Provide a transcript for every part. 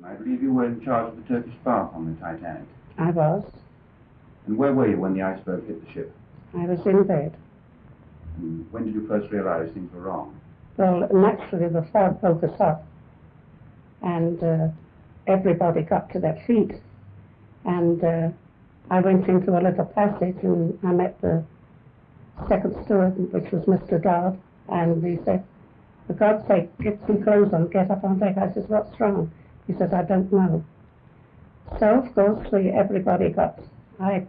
I believe you were in charge of the Turkish Bath on the Titanic. I was. And where were you when the iceberg hit the ship? I was in bed. And when did you first realize things were wrong? Well, naturally the fog woke us up, and everybody got to their feet, and I went into a little passage and I met the second steward, which was Mr. Dodd, and he said, "For God's sake, get some clothes on, get up on deck." I said, "What's wrong?" He said, "I don't know." So, of course, I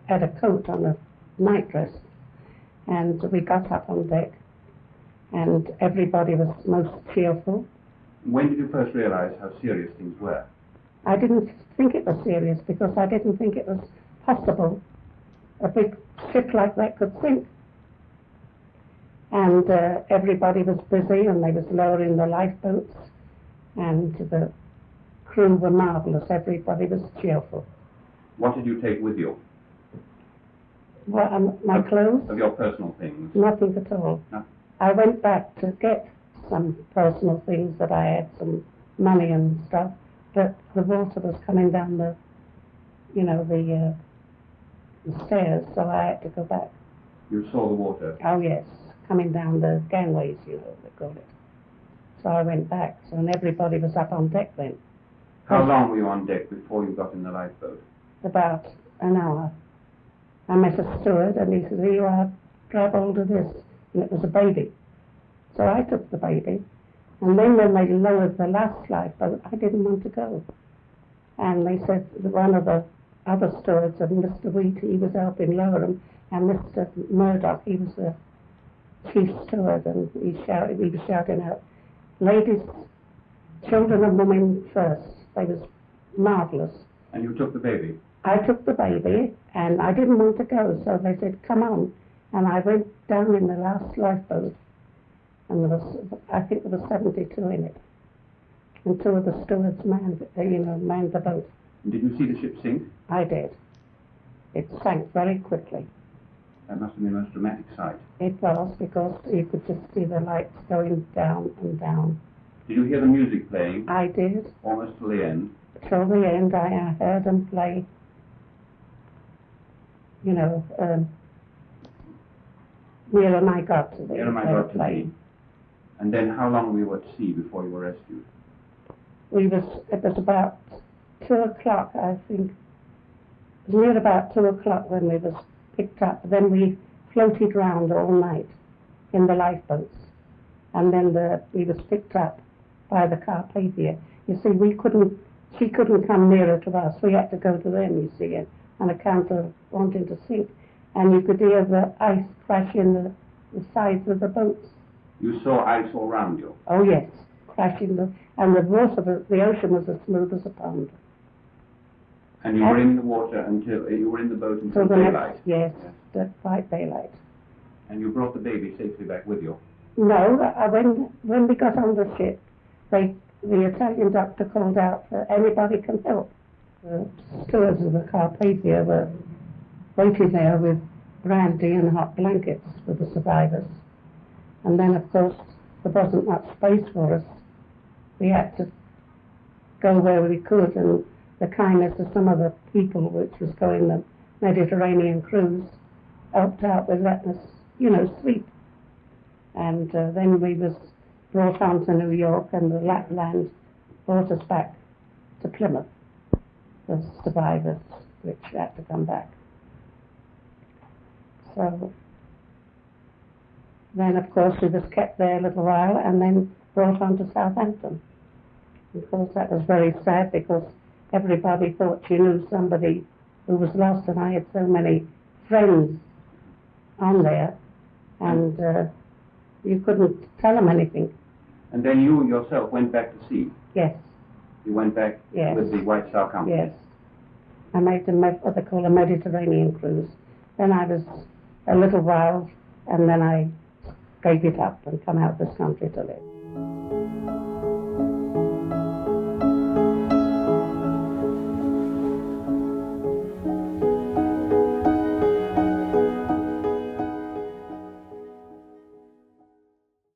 had a coat on, a night dress, and we got up on deck, and everybody was most cheerful. When did you first realize how serious things were? I didn't think it was serious because I didn't think it was possible a big ship like that could sink. And everybody was busy, and they was lowering the lifeboats, and the crew were marvellous. Everybody was cheerful. What did you take with you? Well, my clothes? Of your personal things? Nothing at all. No? I went back to get some personal things that I had, some money and stuff, but the water was coming down the stairs, so I had to go back. You saw the water? Oh yes, coming down the gangways, they call it. So I went back, and everybody was up on deck then. How long were you on deck before you got in the lifeboat? About an hour. I met a steward, and he said, "Here you are, grab hold of this," and it was a baby. So I took the baby, and then when they lowered the last lifeboat, I didn't want to go. And they said that one of the other stewards, and Mr. Wheat, he was helping lower them, and Mr. Murdoch, he was the chief steward, and he was shouting out, "Ladies, children and women first." They was marvellous. And you took the baby? I took the baby, and I didn't want to go, so they said, "Come on." And I went down in the last lifeboat, and I think there was 72 in it. And two of the stewards manned the boat. And did you see the ship sink? I did. It sank very quickly. That must have been a most dramatic sight. It was, because you could just see the lights going down and down. Did you hear the music playing? I did. Almost till the end? Till the end, I heard them play, nearer I got to the plane. And then how long were you at sea before you were rescued? It was about 2 o'clock, I think. It was near about 2 o'clock when we was picked up. Then we floated round all night in the lifeboats. And then we was picked up by the Carpathia. You see, she couldn't come nearer to us. We had to go to them, you see, on account of wanting to sink. And you could hear the ice crash in the sides of the boats. You saw ice all round you? Oh yes, crashing and the water, the ocean was as smooth as a pond. And you were in the water you were in the boat until daylight? Yes, quite daylight. And you brought the baby safely back with you? No, when we got on the ship, the Italian doctor called out that anybody can help. The stewards of the Carpathia were waiting there with brandy and hot blankets for the survivors. And then, of course, there wasn't much space for us. We had to go where we could, and the kindness of some of the people, which was going the Mediterranean cruise, helped out with letting us, sleep. And then we was brought on to New York, and the Lapland brought us back to Plymouth, the survivors, which had to come back. So then, of course, we was kept there a little while, and then brought on to Southampton. Of course, that was very sad, because everybody thought you knew somebody who was lost, and I had so many friends on there, and you couldn't tell them anything. And then you yourself went back to sea? Yes. You went back with the White Star Company? Yes. I made what they call a Mediterranean cruise. Then I was a little while, and then I gave it up and come out this country to live.